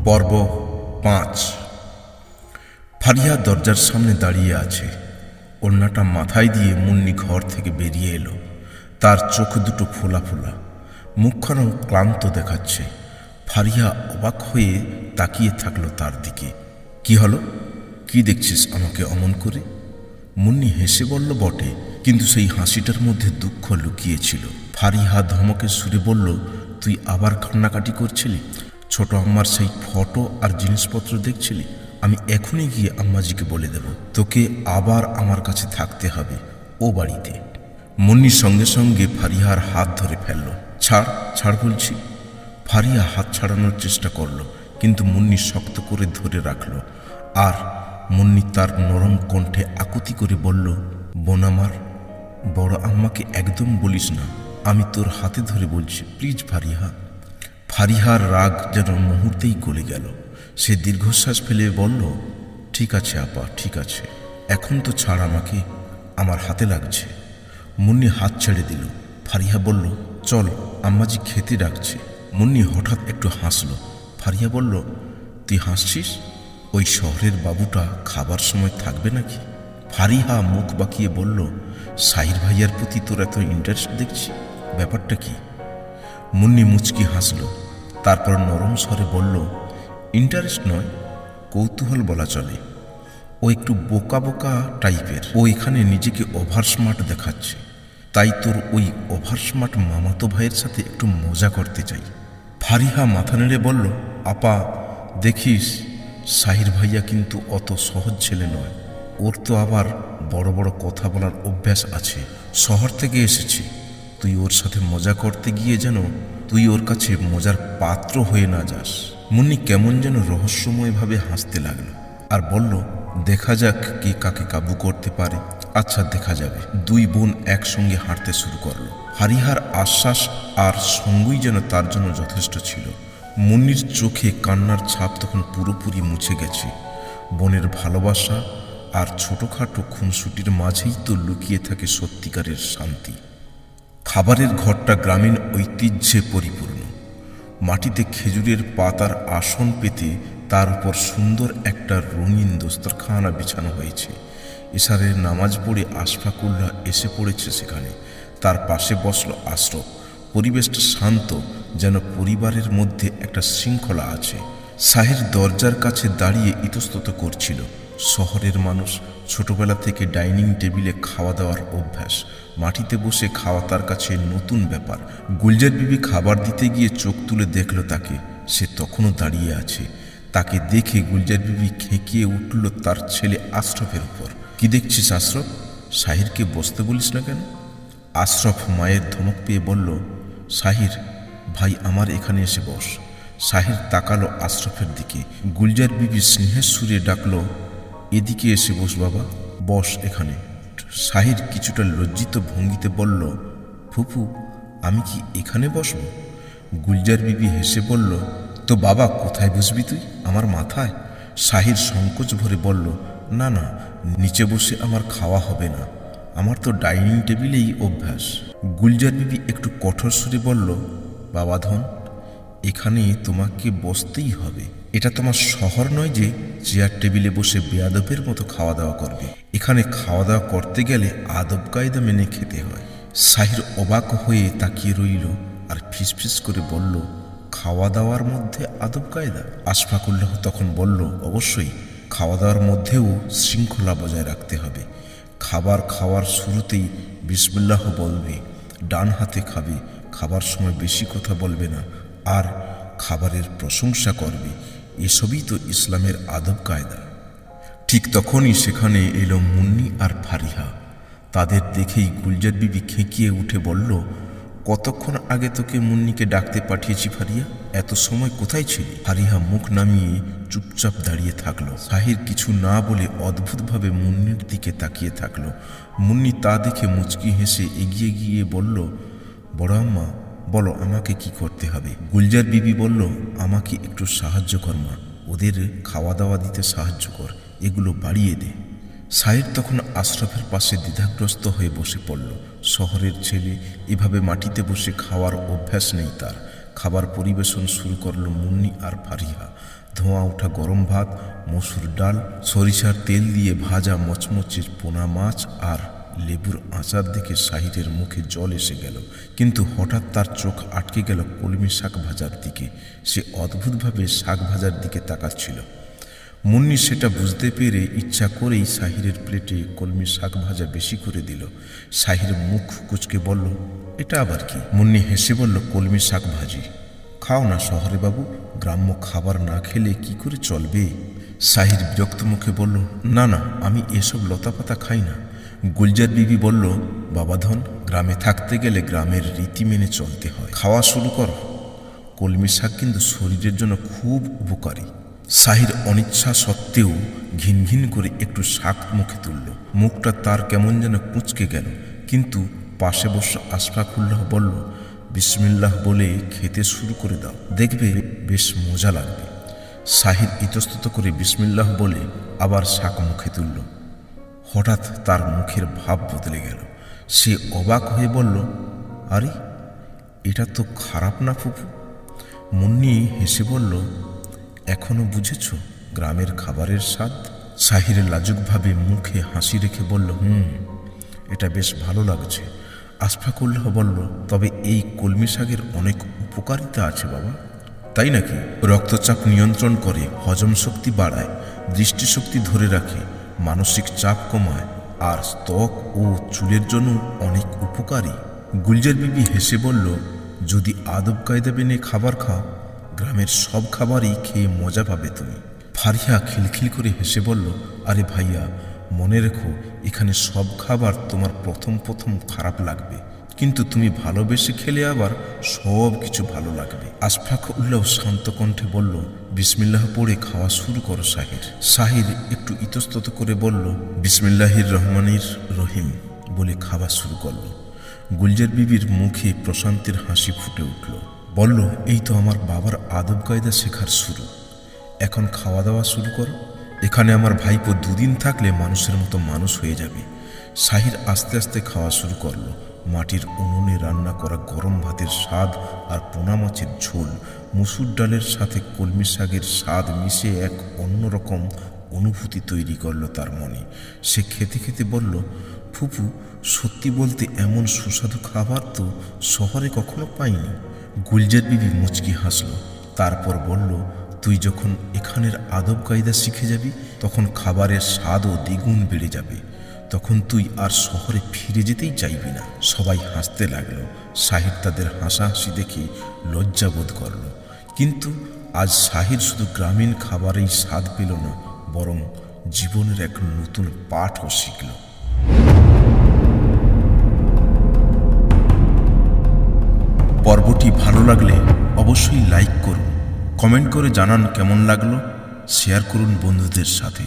পর্ব ৫। ফারিহা দরজার সামনে দাঁড়িয়ে আছে। ওড়নাটা মাথায় দিয়ে মুন্নি ঘর থেকে বেরিয়ে এলো। তার চোখ দুটো ফোলা ফোলা, মুখখানা ক্লান্ত দেখাচ্ছে। ফারিহা অবাক হয়ে তাকিয়ে থাকলো তার দিকে। কি হলো? কি দেখছিস আমাকে অমন করে? মুন্নি হেসে বলল বটে, কিন্তু সেই হাসিটার মধ্যে দুঃখ লুকিয়েছিল। ফারিহা ধমকে সুরে বলল, তুই আবার কান্নাকাটি করছিলি? ছোট আম্মার সেই ফটো আর জিনিসপত্র দেখছিলি? আমি এখনই গিয়ে আম্মাজিকে বলে দেব, তোকে আবার আমার কাছে থাকতে হবে ও বাড়িতে। মুন্নির সঙ্গে সঙ্গে ফারিহার হাত ধরে ফেলল। ছাড় ছাড় বলছি। ফারিহা হাত ছাড়ানোর চেষ্টা করল, কিন্তু মুন্নি শক্ত করে ধরে রাখল। আর মুন্নি তার নরম কণ্ঠে আকুতি করে বলল, বোন আমার, বড় আম্মাকে একদম বলিস না। আমি তোর হাতে ধরে বলছি, প্লিজ ফারিহা। ফারিহার রাগ যেন মুহূর্তেই গলে গেল। সে দীর্ঘশ্বাস ফেলে বলল, ঠিক আছে আপা, ঠিক আছে, এখন তো ছাড় আমাকে, আমার হাতে লাগছে। মুন্নি হাত ছেড়ে দিল। ফারিহা বলল, চল, আম্মাজি খেতে ডাকছে। মুন্নি হঠাৎ একটু হাসল। ফারিহা বলল, তুই হাসছিস? ওই শহরের বাবুটা খাবার সময় থাকবে নাকি? ফারিহা মুখ বাঁকিয়ে বলল, সাহির ভাইয়ার প্রতি তোর এত ইন্টারেস্ট দেখছি, ব্যাপারটা কি? মুন্নি মুচকি হাসল। তারপর নরম স্বরে বলল, ইন্টারেস্ট নয়, কৌতূহল বলা চলে। ও একটু বোকা বোকা টাইপের। ও এখানে নিজেকে ওভার স্মার্ট দেখাচ্ছে, তাই তোর ওই ওভার স্মার্ট মামাতো ভাইয়ের সাথে একটু মজা করতে চাই। ফারিহা মাথা নেড়ে বলল, আপা দেখিস, সাহির ভাইয়া কিন্তু অত সহজ ছেলে নয়। ওর তো আবার বড় বড় কথা বলার অভ্যাস আছে। শহর থেকে এসেছি, তুই ওর সাথে মজা করতে গিয়ে যেন তুই ওর কাছে মজার পাত্র হয়ে না যাস। মুন্নি কেমন যেন রহস্যময়ভাবে হাসতে লাগলো আর বলল, দেখা যাক কে কাকে কাবু করতে পারে। আচ্ছা, দেখা যাবে। দুই বোন একসঙ্গে হাঁটতে শুরু করলো। ফারিহার আশ্বাস আর সঙ্গই যেন তার জন্য যথেষ্ট ছিল। মুন্নির চোখে কান্নার ছাপ তখন পুরোপুরি মুছে গেছে। বোনের ভালোবাসা আর ছোটখাটো খুনসুটির মাঝেই তো লুকিয়ে থাকে সত্যিকারের শান্তি। খাবারের ঘরটা গ্রামীণ ঐতিহ্যে পরিপূর্ণ। মাটিতে খেজুরের পাতার আসন পেতে তার উপর সুন্দর একটা রঙিন দস্তরখানা বিছানো হয়েছে। এশারের নামাজ পড়ে আশফাকুল্লাহ এসে পড়েছে সেখানে। তার পাশে বসল আশরফ। পরিবেশটা শান্ত, যেন পরিবারের মধ্যে একটা শৃঙ্খলা আছে। সাহির দরজার কাছে দাঁড়িয়ে ইতস্তত করছিল। শহরের মানুষ, ছোটবেলা থেকে ডাইনিং টেবিলে খাওয়া দাওয়ার অভ্যাস। মাটিতে বসে খাওয়া তার কাছে নতুন ব্যাপার। গুলজার বিবি খাবার দিতে গিয়ে চোখ তুলে দেখল তাকে। সে তখনও দাঁড়িয়ে আছে। তাকে দেখে গুলজার বিবি খেঁকিয়ে উঠল তার ছেলে আশরফের উপর। কি দেখছিস আশরফ? সাহিরকে বসতে বলিস না কেন? আশরফ মায়ের ধমক পেয়ে বলল, সাহির ভাই, আমার এখানে এসে বস। সাহির তাকালো আশরফের দিকে। গুলজার বিবি স্নেহের সুরে ডাকলো, এদিকে এসে বস বাবা, বস এখানে। সাহির কিছুটা লজ্জিত ভঙ্গিতে বলল, ফুফু, আমি কি এখানে বসব? গুলজার বিবি হেসে বলল, তো বাবা কোথায় বসবি তুই? আমার মাথায়? সাহির সংকোচ ভরে বলল, না না, নিচে বসে আমার খাওয়া হবে না, আমার তো ডাইনিং টেবিলেই অভ্যাস। গুলজার বিবি একটু কঠোর সুরে বলল, বাবা ধন, এখানে তোমাকে বসতেই হবে। এটা তোমার শহর নয় যে চেয়ার টেবিলে বসে বেয়াদবের মতো খাওয়া দাওয়া করবে। এখানে খাওয়া দাওয়া করতে গেলে আদব কায়দা মেনে খেতে হয়। সাহির অবাক হয়ে তাকিয়ে রইল আর ফিসফিস করে বলল, খাওয়া দাওয়ার মধ্যে আদব কায়দা? আশফাকুল্লাহ তখন বলল, অবশ্যই, খাওয়া দাওয়ার মধ্যেও শৃঙ্খলা বজায় রাখতে হবে। খাবার খাওয়ার শুরুতেই বিসমিল্লাহ বলবে, ডান হাতে খাবে, খাবার সময় বেশি কথা বলবে না, আর খাবারের প্রশংসা করবে। এসবই তো ইসলামের আদব কায়দা। ঠিক তখনই সেখানে এলো মুন্নি আর ফারিহা। তাদের দেখেই গুলজার বিবি খেঁকিয়ে উঠে বলল, কতক্ষণ আগে তোকে মুন্নিকে ডাকতে পাঠিয়েছি ফারিয়া, এত সময় কোথায় ছিলি? ফারিহা মুখ নামিয়ে চুপচাপ দাঁড়িয়ে থাকলো। সাহির কিছু না বলে অদ্ভুতভাবে মুন্নির দিকে তাকিয়ে থাকলো। মুন্নি তা দেখে মুচকি হেসে এগিয়ে গিয়ে বলল, বড় আম্মা, বলো আমাকে কি করতে হবে? গুলজার বিবি বলল, আমাকে একটু সাহায্য কর মা, ওদের খাওয়া দাওয়া দিতে সাহায্য কর, এগুলো বাড়িয়ে দে। সাহির তখন আশরফের পাশে দ্বিধাগ্রস্ত হয়ে বসে পড়ল। শহরের ছেলে, এভাবে মাটিতে বসে খাওয়ার অভ্যাস নেই তার। খাবার পরিবেশন শুরু করলো মুন্নি আর ফারিহা। ধোঁয়া ওঠা গরম ভাত, মসুর ডাল, সরিষার তেল দিয়ে ভাজা মচমচে পোনা মাছ আর লেবুর আচার দেখে সাহিরের মুখে জল এসে গেল। কিন্তু হঠাৎ তার চোখ আটকে গেল কলমি শাক ভাজার দিকে। সে অদ্ভুতভাবে শাক ভাজার দিকে তাকাচ্ছিল। মুন্নি সেটা বুঝতে পেরে ইচ্ছা করেই সাহিরের প্লেটে কলমি শাক ভাজা বেশি করে দিল। সাহির মুখ কুঁচকে বলল, এটা আবার কি? মুন্নি হেসে বলল, কলমি শাক ভাজি। খাও না শহরে বাবু, গ্রাম্য খাবার না খেলে কি করে চলবে? সাহির বিরক্ত মুখে বলল, না না, আমি এসব লতাপাতা খাই না। গুলজার বিবি বলল, বাবাধন, গ্রামে থাকতে গেলে গ্রামের রীতি মেনে চলতে হয়। খাওয়া শুরু কর। কলমি শাক কিন্তু শরীরের জন্য খুব উপকারী। সাহির অনিচ্ছা সত্ত্বেও ঘিন ঘিন করে একটু শাক মুখে তুলল। মুখটা তার কেমন যেন কুঁচকে গেল। কিন্তু পাশে বসে আশফাকুল্লাহ বলল, বিসমিল্লাহ বলে খেতে শুরু করে দাও, দেখবে বেশ মজা লাগবে। সাহির ইতস্তত করে বিসমিল্লাহ বলে আবার শাক মুখে তুলল। হঠাৎ তার মুখের ভাব বদলে গেল। সে অবাক হয়ে বলল, আরে এটা তো খারাপ না ফুপু। মুন্নি হেসে বলল, এখনো বুঝেছ গ্রামের খাবারের স্বাদ? সাহির লাজুকভাবে মুখে হাসি রেখে বলল, এটা বেশ ভালো লাগছে। আশফাকুল্লাহ বলল, তবে এই কলমি শাকের অনেক উপকারিতা আছে বাবা। তাই নাকি? রক্তচাপ নিয়ন্ত্রণ করে, হজম শক্তি বাড়ায়, দৃষ্টিশক্তি ধরে রাখে, মানসিক চাপ কমায়, আর ত্বক ও চুলের জন্য অনেক উপকারী। গুলজার বিবি হেসে বলল, যদি আদব কায়দা মেনে খাবার খাও, গ্রামের সব খাবারই খেয়ে মজা পাবে তুমি। ফারিয়া খিলখিল করে হেসে বলল, আরে ভাইয়া, মনে রেখো, এখানে সব খাবার তোমার প্রথম প্রথম খারাপ লাগবে, কিন্তু তুমি ভালোবেসে খেলে আবার সব কিছু ভালো লাগবে। আশফাকুল্লাহ শান্ত কণ্ঠে বলল, বিসমিল্লাহ পড়ে খাওয়া শুরু করো সাহির। সাহির একটু ইতস্তত করে বলল, বিসমিল্লাহির রহমানির রহিম বলে খাওয়া শুরু করল। গুলজার বিবির মুখে প্রশান্তির হাসি ফুটে উঠল। বলল, এই তো আমার বাবার আদব কায়দা শেখার শুরু। এখন খাওয়া দাওয়া শুরু করো। এখানে আমার ভাইপো দুদিন থাকলে মানুষের মতো মানুষ হয়ে যাবে। সাহির আস্তে আস্তে খাওয়া শুরু করলো। মাটির উনুনে রান্না করা গরম ভাতের স্বাদ আর পোনা মাছের ঝোল, মসুর ডালের সাথে কলমি শাকের স্বাদ মিশে এক অন্যরকম অনুভূতি তৈরি করলো তার মনে। সে খেতে খেতে বলল, ফুপু, সত্যি বলতে এমন সুস্বাদু খাবার তো শহরে কখনো পাইনি। গুলজার বিবি মুচকি হাসল। তারপর বলল, তুই যখন এখানের আদব কায়দা শিখে যাবি, তখন খাবারের স্বাদও দ্বিগুণ বেড়ে যাবে। তখন তুই আর শহরে ফিরে যেতেই চাইবি না। সবাই হাসতে লাগলো। সাহির তাদের হাসাহাসি দেখে লজ্জা বোধ করল। কিন্তু আজ সাহির শুধু গ্রামীণ খাবারেই স্বাদ পেল না, বরং জীবনের এক নতুন পাঠও শিখল। পর্বটি ভালো লাগলে অবশ্যই লাইক করুন, কমেন্ট করে জানান কেমন লাগলো, শেয়ার করুন বন্ধুদের সাথে।